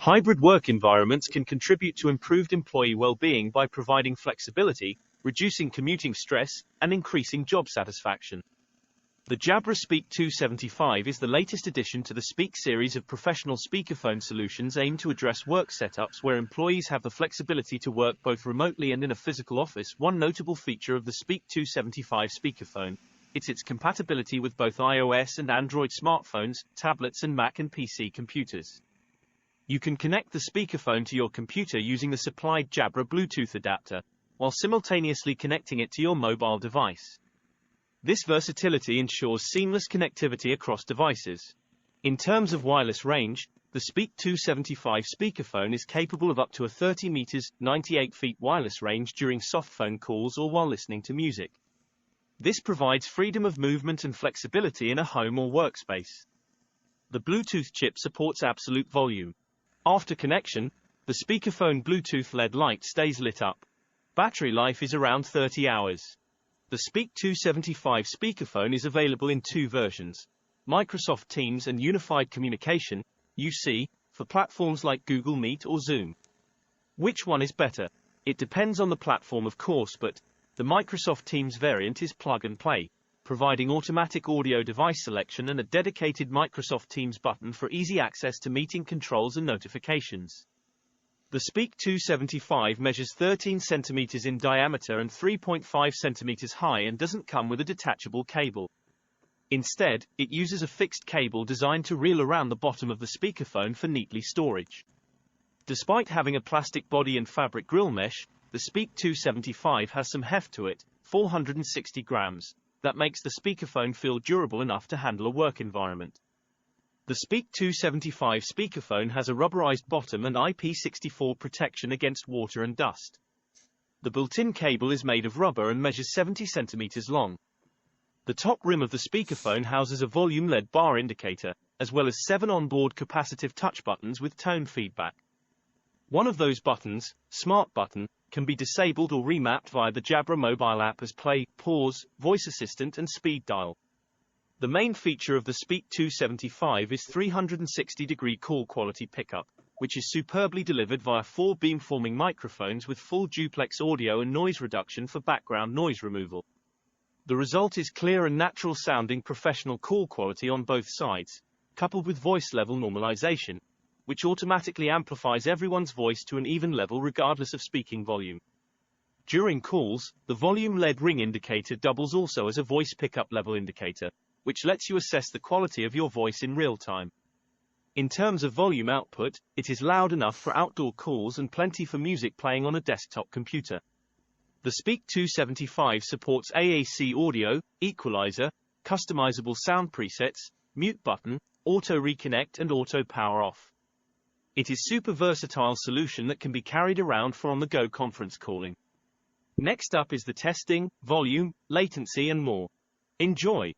Hybrid work environments can contribute to improved employee well-being by providing flexibility, reducing commuting stress, and increasing job satisfaction. The Jabra Speak2 75 is the latest addition to the Speak series of professional speakerphone solutions aimed to address work setups where employees have the flexibility to work both remotely and in a physical office. One notable feature of the Speak2 75 speakerphone is its compatibility with both iOS and Android smartphones, tablets, and Mac and PC computers. You can connect the speakerphone to your computer using the supplied Jabra Bluetooth adapter, while simultaneously connecting it to your mobile device. This versatility ensures seamless connectivity across devices. In terms of wireless range, the Speak2 75 speakerphone is capable of up to a 30 meters, 98 feet wireless range during softphone calls or while listening to music. This provides freedom of movement and flexibility in a home or workspace. The Bluetooth chip supports absolute volume. After connection, the speakerphone Bluetooth LED light stays lit up. Battery life is around 30 hours. The Speak2 75 speakerphone is available in two versions: Microsoft Teams and Unified Communication, UC, for platforms like Google Meet or Zoom. Which one is better? It depends on the platform, of course, but the Microsoft Teams variant is plug and play, providing automatic audio device selection and a dedicated Microsoft Teams button for easy access to meeting controls and notifications. The Speak2 75 measures 13 cm in diameter and 3.5 cm high and doesn't come with a detachable cable. Instead, it uses a fixed cable designed to reel around the bottom of the speakerphone for neatly storage. Despite having a plastic body and fabric grill mesh, the Speak2 75 has some heft to it, 460 grams, that makes the speakerphone feel durable enough to handle a work environment. The Speak2 75 speakerphone has a rubberized bottom and IP64 protection against water and dust. The built-in cable is made of rubber and measures 70 centimeters long. The top rim of the speakerphone houses a volume LED bar indicator, as well as 7 onboard capacitive touch buttons with tone feedback. One of those buttons, Smart Button, can be disabled or remapped via the Jabra mobile app as play, pause, voice assistant and speed dial. The main feature of the Speak2 75 is 360-degree call quality pickup, which is superbly delivered via 4 beamforming microphones with full duplex audio and noise reduction for background noise removal. The result is clear and natural-sounding professional call quality on both sides, coupled with voice level normalization, which automatically amplifies everyone's voice to an even level regardless of speaking volume. During calls, the volume LED ring indicator doubles also as a voice pickup level indicator, which lets you assess the quality of your voice in real time. In terms of volume output, it is loud enough for outdoor calls and plenty for music playing on a desktop computer. The Speak2 75 supports AAC audio, equalizer, customizable sound presets, mute button, auto reconnect and auto power off. It is super versatile solution that can be carried around for on-the-go conference calling. Next up is the testing, volume, latency and more. Enjoy!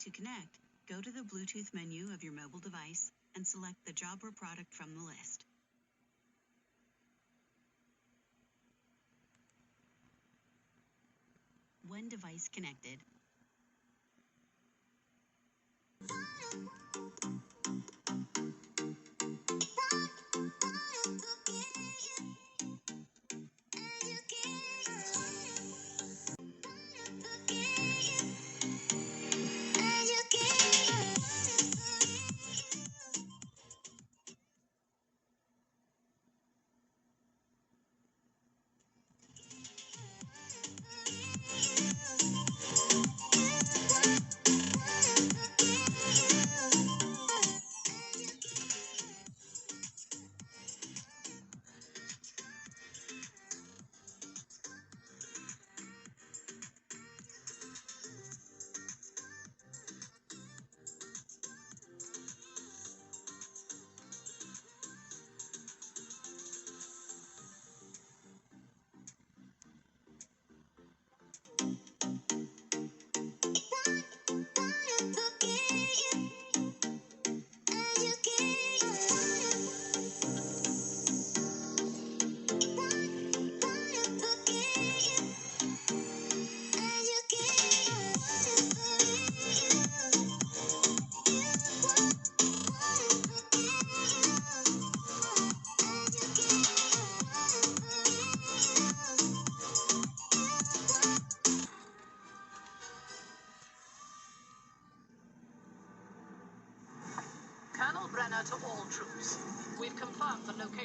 To connect, go to the Bluetooth menu of your mobile device and select the Jabra product from the list. When device connected,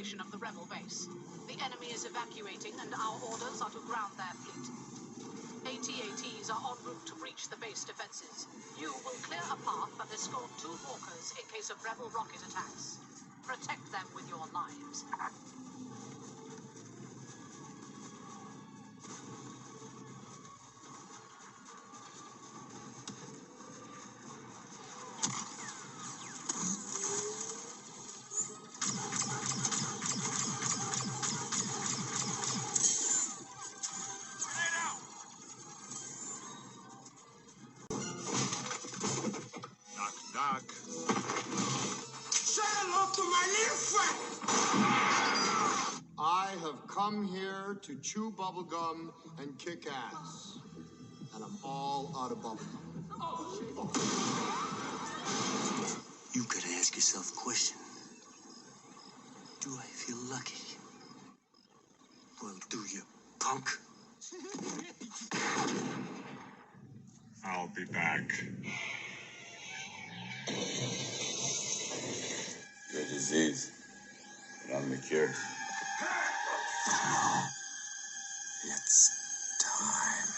location of the rebel base. The enemy is evacuating, and our orders are to ground their fleet. AT-ATs are en route to breach the base defenses. You will clear a path and escort 2 walkers in case of rebel rocket attacks. Protect them with your lives. Knock, knock. Say hello to my little friend! I have come here to chew bubblegum and kick ass. And I'm all out of bubblegum. You gotta ask yourself a question. Do I feel lucky? Well, do you, punk? I'll be back. Your disease, but I'm the cure. It's time.